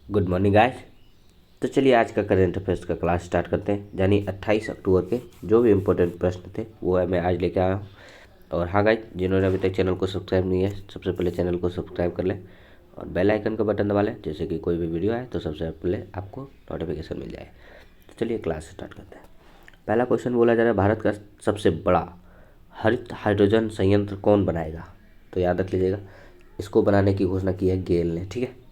Good morning guys. तो चलिए आज का करंट अफेयर्स का क्लास स्टार्ट करते हैं। यानी 28 अक्टूबर के जो भी इम्पोर्टेंट प्रश्न थे वो है मैं आज लेके आया हूँ। और हाँ गाइस, जिन्होंने अभी तक चैनल को सब्सक्राइब नहीं है सबसे पहले चैनल को सब्सक्राइब कर लें और बेल आइकन का बटन दबा लें, जैसे कि कोई भी वीडियो आए तो सबसे पहले आपको नोटिफिकेशन मिल जाए। तो चलिए क्लास स्टार्ट करते हैं। पहला क्वेश्चन बोला जा रहा है, भारत का सबसे बड़ा हरित हाइड्रोजन संयंत्र कौन बनाएगा? तो याद रख लीजिएगा, इसको बनाने की घोषणा की है गेल ने। ठीक है,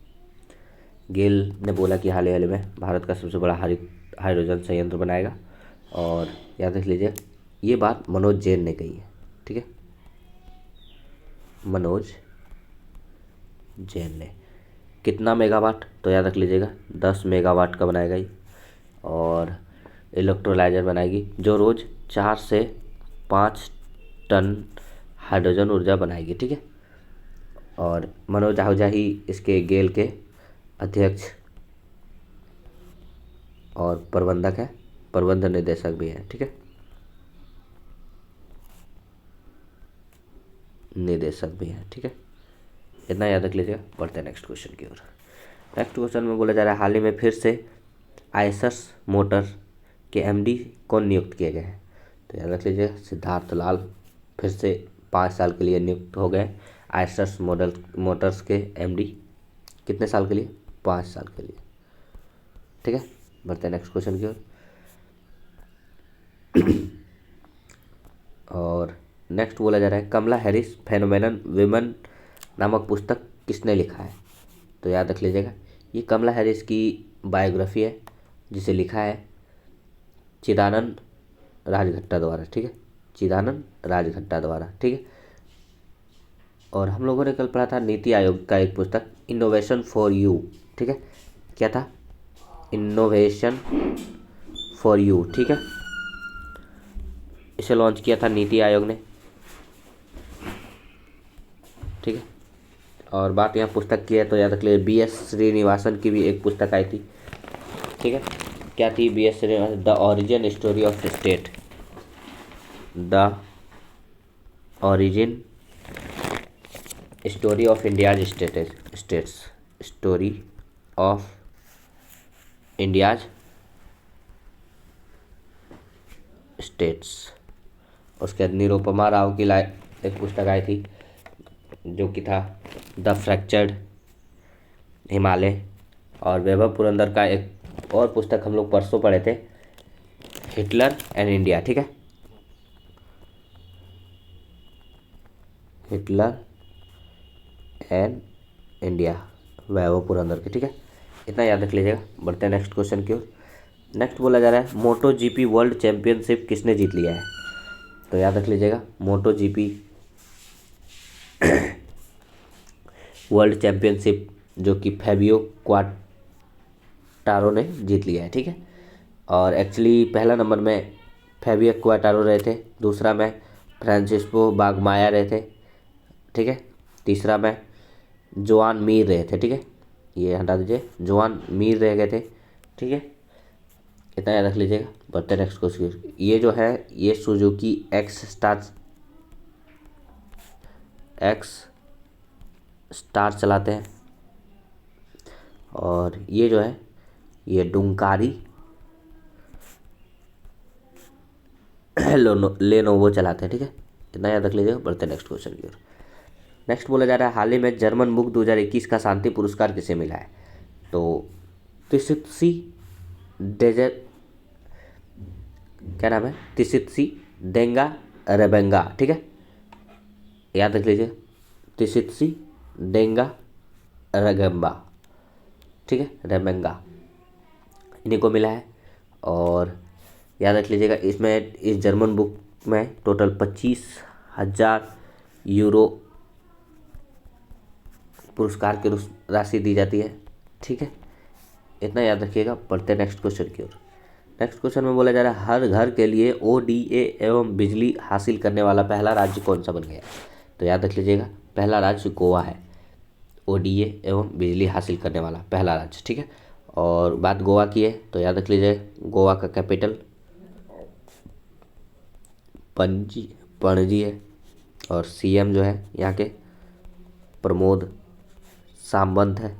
गेल ने बोला कि हाल ही में भारत का सबसे बड़ा हरित हाइड्रोजन संयंत्र बनाएगा। और याद रख लीजिए, ये बात मनोज जैन ने कही है। ठीक है, मनोज जैन ने। कितना मेगावाट? तो याद रख लीजिएगा 10 मेगावाट का बनाएगा ये। और इलेक्ट्रोलाइजर बनाएगी जो रोज़ 4 से 5 टन हाइड्रोजन ऊर्जा बनाएगी। ठीक है, और मनोज आहूजा ही इसके गेल के अध्यक्ष और प्रबंधक है, प्रबंध निदेशक भी हैं। ठीक है, निदेशक भी हैं। ठीक है, इतना याद रख लीजिएगा। बढ़ते हैं नेक्स्ट क्वेश्चन की ओर। नेक्स्ट क्वेश्चन में बोला जा रहा है, हाल ही में फिर से आयसर्स मोटर के एमडी कौन नियुक्त किए गए हैं? तो याद रख लीजिएगा, सिद्धार्थ लाल फिर से 5 साल के लिए नियुक्त हो गए आयसर्स मोटर्स के एमडी। कितने साल के लिए? 5 साल के लिए। ठीक है, बढ़ते हैं नेक्स्ट क्वेश्चन की ओर। और नेक्स्ट बोला जा रहा है, कमला हैरिस फेनोमेनन विमेन नामक पुस्तक किसने लिखा है? तो याद रख लीजिएगा, ये कमला हैरिस की बायोग्राफी है जिसे लिखा है चिदानंद राजघट्टा द्वारा। ठीक है, चिदानंद राजघट्टा द्वारा। ठीक है, और हम लोगों ने कल पढ़ा था नीति आयोग का एक पुस्तक इनोवेशन फॉर यू। ठीक है, क्या था? Innovation for you. ठीक है, इसे लॉन्च किया था नीति आयोग ने। ठीक है, और बात यहाँ पुस्तक की है तो याद रख लीजिए, BS श्रीनिवासन की भी एक पुस्तक आई थी। ठीक है, क्या थी? BS Srinivasan, the origin story of state. The origin story of India's states. Story of India's states. उसके बाद निरुपमा राव की एक पुस्तक आई थी जो कि था द फ्रैक्चर्ड हिमालय। और वैभव पुरंदर का एक और पुस्तक हम लोग परसों पढ़े थे, हिटलर एंड इंडिया। ठीक है, हिटलर एंड इंडिया, वैभव पुरंदर के। ठीक है, इतना याद रख लीजिएगा। बढ़ते हैं नेक्स्ट क्वेश्चन की ओर। नेक्स्ट बोला जा रहा है, मोटो जीपी वर्ल्ड चैंपियनशिप किसने जीत लिया है? तो याद रख लीजिएगा, मोटो जीपी वर्ल्ड चैंपियनशिप जो कि फैबियो क्वाटारो ने जीत लिया है। ठीक है, और एक्चुअली पहला नंबर में फैबियो क्वाटारो रहे थे, दूसरा में फ्रांसिस्को बागमाया रहे थे। ठीक है, तीसरा में जोआन मीर रहे थे। ठीक है, ये हटा दीजिए, जोआन मीर रह गए थे। ठीक है, इतना याद रख लीजिएगा। बढ़ते नेक्स्ट क्वेश्चन। ये जो है ये सुजुकी एक्स स्टार चलाते हैं। और ये जो है ये डुंकारी लेनोवो चलाते हैं। ठीक है, इतना याद रख लीजिएगा। बढ़ते नेक्स्ट क्वेश्चन की ओर। नेक्स्ट बोला जा रहा है, हाल ही में जर्मन बुक 2021 का शांति पुरस्कार किसे मिला है? तो तिसित्सी डेजर, क्या नाम है? तिसित्सी डेंगा रेबेंगा। ठीक है, याद रख लीजिए, तिसित्सी डेंगा रेगेम्बा। ठीक है, रेबेंगा, इन्हीं को मिला है। और याद रख लीजिएगा, इसमें इस जर्मन बुक में टोटल 25,000 यूरो पुरस्कार की राशि दी जाती है। ठीक है, इतना याद रखिएगा। बढ़ते नेक्स्ट क्वेश्चन की ओर। नेक्स्ट क्वेश्चन में बोला जा रहा है, हर घर के लिए ODA एवं बिजली हासिल करने वाला पहला राज्य कौन सा बन गया? तो याद रख लीजिएगा, पहला राज्य गोवा है, ODA एवं बिजली हासिल करने वाला पहला राज्य। ठीक है, और बात गोवा की है तो याद रख लीजिए, गोवा का कैपिटल पणजी पणजी है। और CM जो है यहाँ के प्रमोद सावंत है।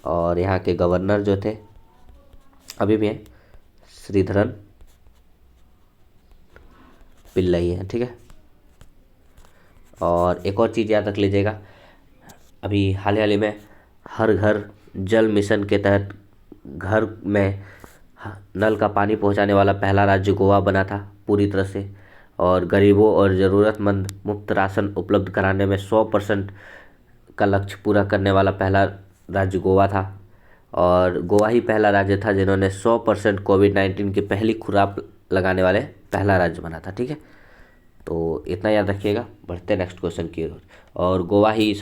और यहाँ के गवर्नर जो थे अभी भी हैं, श्रीधरन पिल्लई हैं, ठीक है। और एक और चीज़ याद रख लीजिएगा, अभी हाल ही में हर घर जल मिशन के तहत घर में नल का पानी पहुंचाने वाला पहला राज्य गोवा बना था पूरी तरह से। और गरीबों और ज़रूरतमंद मुफ्त राशन उपलब्ध कराने में 100% का लक्ष्य पूरा करने वाला पहला राज्य गोवा था। और गोवा ही पहला राज्य था जिन्होंने 100% कोविड-19 की पहली खुराक लगाने वाले पहला राज्य बना था, ठीक है। तो इतना याद रखिएगा। बढ़ते नेक्स्ट क्वेश्चन की ओर। और गोवा ही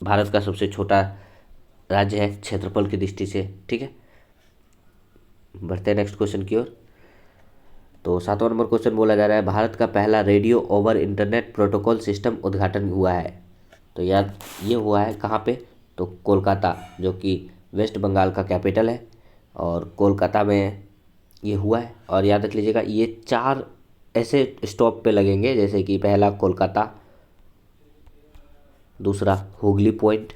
भारत का सबसे छोटा राज्य है क्षेत्रफल की दृष्टि से, ठीक है। बढ़ते नेक्स्ट क्वेश्चन की ओर। तो 7वां नंबर क्वेश्चन बोला जा रहा है, भारत का पहला radio over internet protocol system उद्घाटन हुआ है। तो याद ये हुआ है कहाँ पे, तो कोलकाता, जो कि वेस्ट बंगाल का कैपिटल है, और कोलकाता में ये हुआ है। और याद रख लीजिएगा ये 4 ऐसे स्टॉप पे लगेंगे, जैसे कि पहला कोलकाता, दूसरा हुगली पॉइंट,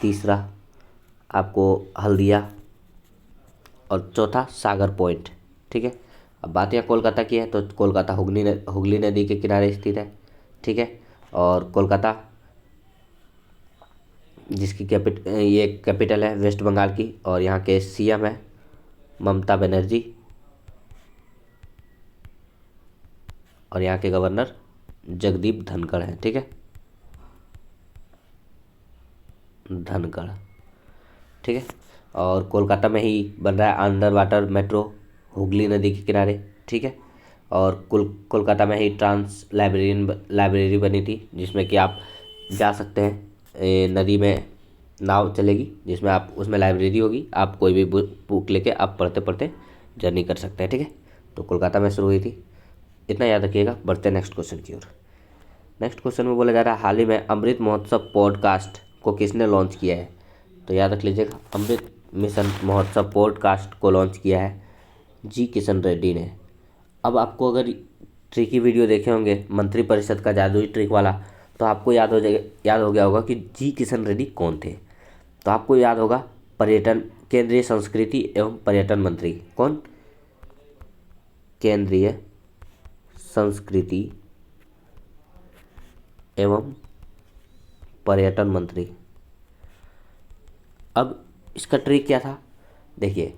तीसरा आपको हल्दिया, और चौथा सागर पॉइंट, ठीक है। अब बात यहाँ कोलकाता की है, तो कोलकाता हुगली नदी के किनारे स्थित है, ठीक है। और कोलकाता जिसकी ये कैपिटल है वेस्ट बंगाल की, और यहाँ के सीएम है ममता बनर्जी, और यहाँ के गवर्नर जगदीप धनखड़ हैं, ठीक है, धनखड़, ठीक है। और कोलकाता में ही बन रहा है अंडर वाटर मेट्रो हुगली नदी के किनारे, ठीक है। और कोलकाता में ही ट्रांस लाइब्रेरी बनी थी, जिसमें कि आप जा सकते हैं, नदी में नाव चलेगी जिसमें आप उसमें लाइब्रेरी होगी, आप कोई भी बुक लेके आप पढ़ते पढ़ते जर्नी कर सकते हैं, ठीक है। तो कोलकाता में शुरू हुई थी, इतना याद रखिएगा। बढ़ते नेक्स्ट क्वेश्चन की ओर। नेक्स्ट क्वेश्चन में बोला जा रहा है, हाल ही में अमृत महोत्सव पॉडकास्ट को किसने लॉन्च किया है। तो याद रख लीजिएगा, अमृत मिशन महोत्सव पॉडकास्ट को लॉन्च किया है जी किशन रेड्डी ने। अब आपको अगर ट्रिकी वीडियो देखे होंगे मंत्रिपरिषद का जादुई ट्रिक वाला, तो आपको याद हो गया होगा कि जी किशन रेड्डी कौन थे। तो आपको याद होगा केंद्रीय संस्कृति एवं पर्यटन मंत्री। कौन? केंद्रीय संस्कृति एवं पर्यटन मंत्री। अब इसका ट्रिक क्या था, देखिए,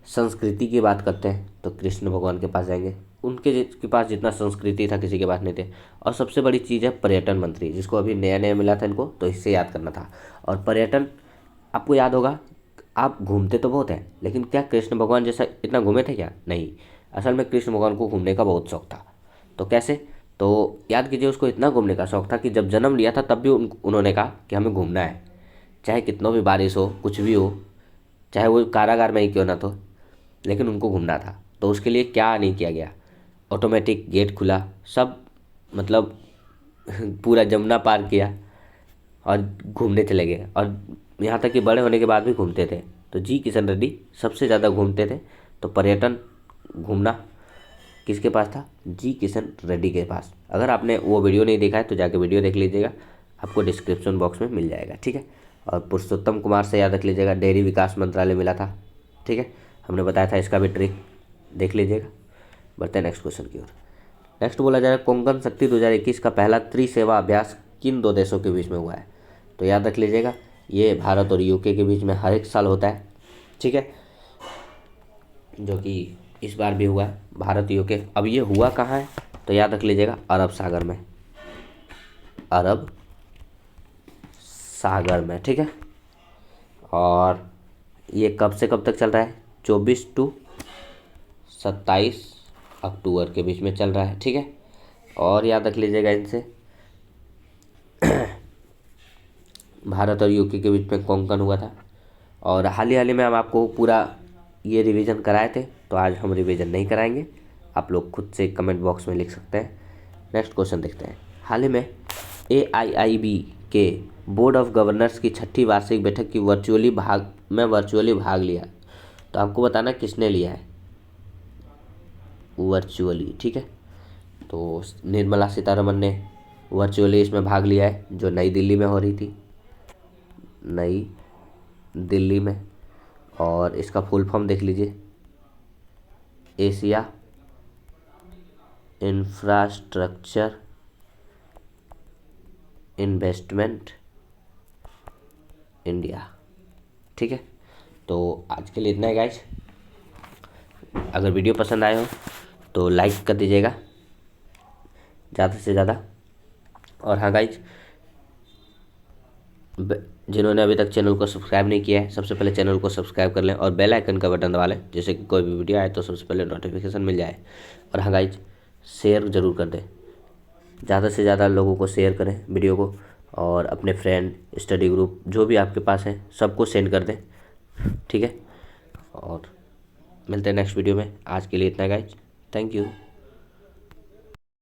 संस्कृति की बात करते हैं तो कृष्ण भगवान के पास जाएंगे, उनके के पास जितना संस्कृति था किसी के पास नहीं थे। और सबसे बड़ी चीज़ है पर्यटन मंत्री, जिसको अभी नया नया मिला था इनको, तो इससे याद करना था। और पर्यटन आपको याद होगा, आप घूमते तो बहुत हैं, लेकिन क्या कृष्ण भगवान जैसा इतना घूमे थे क्या? नहीं। असल में कृष्ण भगवान को घूमने का बहुत शौक था। तो कैसे? तो याद कीजिए, उसको इतना घूमने का शौक था कि जब जन्म लिया था तब भी उन्होंने कहा कि हमें घूमना है, चाहे कितना भी बारिश हो, कुछ भी हो, चाहे वो कारागार में ही क्यों ना, तो लेकिन उनको घूमना था। तो उसके लिए क्या नहीं किया गया, ऑटोमेटिक गेट खुला, सब मतलब पूरा जमुना पार किया और घूमने चले गए। और यहाँ तक कि बड़े होने के बाद भी घूमते थे। तो जी किशन रेड्डी सबसे ज़्यादा घूमते थे। तो पर्यटन घूमना किसके पास था? जी किशन रेड्डी के पास। अगर आपने वो वीडियो नहीं देखा है तो जाके वीडियो देख लीजिएगा, आपको डिस्क्रिप्शन बॉक्स में मिल जाएगा, ठीक है। और पुरुषोत्तम कुमार से याद रख लीजिएगा, डेयरी विकास मंत्रालय मिला था, ठीक है, हमने बताया था, इसका भी ट्रिक देख लीजिएगा। बढ़ते हैं नेक्स्ट क्वेश्चन की ओर। नेक्स्ट बोला जा रहा है, कोंकण शक्ति 2021 का पहला त्रिसेवा अभ्यास किन 2 देशों के बीच में हुआ है। तो याद रख लीजिएगा, ये भारत और यूके के बीच में हर एक साल होता है, ठीक है, जो कि इस बार भी हुआ है, भारत यूके। अब ये हुआ कहाँ है? तो याद रख लीजिएगा, अरब सागर में, अरब सागर में, ठीक है। और ये कब से कब तक चल रहा है? 24 से 27 अक्टूबर के बीच में चल रहा है, ठीक है। और याद रख लीजिएगा इनसे, भारत और यूके के बीच में कोंकण हुआ था। और हाल ही में हम आपको पूरा ये रिवीजन कराए थे, तो आज हम रिवीजन नहीं कराएंगे, आप लोग खुद से कमेंट बॉक्स में लिख सकते हैं। नेक्स्ट क्वेश्चन देखते हैं। हाल ही में AIIB के बोर्ड ऑफ गवर्नर्स की 6ठी वार्षिक बैठक की वर्चुअली भाग लिया। तो आपको बताना किसने लिया है वर्चुअली, ठीक है। तो निर्मला सीतारमन ने वर्चुअली इसमें भाग लिया है, जो नई दिल्ली में हो रही थी, नई दिल्ली में। और इसका फुल फॉर्म देख लीजिए, एशिया इंफ्रास्ट्रक्चर इन्वेस्टमेंट इंडिया। ठीक है, तो आज के लिए इतना है गाइज। अगर वीडियो पसंद आए हो तो लाइक कर दीजिएगा ज़्यादा से ज़्यादा। और हाँ गाइज, जिन्होंने अभी तक चैनल को सब्सक्राइब नहीं किया है, सबसे पहले चैनल को सब्सक्राइब कर लें और बेल आइकन का बटन दबा लें, जैसे कि कोई भी वीडियो आए तो सबसे पहले नोटिफिकेशन मिल जाए। और हाँ गाइज, शेयर ज़रूर कर दें, ज़्यादा से ज़्यादा लोगों को शेयर करें वीडियो को, और अपने फ्रेंड, स्टडी ग्रुप जो भी आपके पास है सबको सेंड कर दें। ठीक है, और मिलते हैं नेक्स्ट वीडियो में। आज के लिए इतना गाइज, थैंक यू।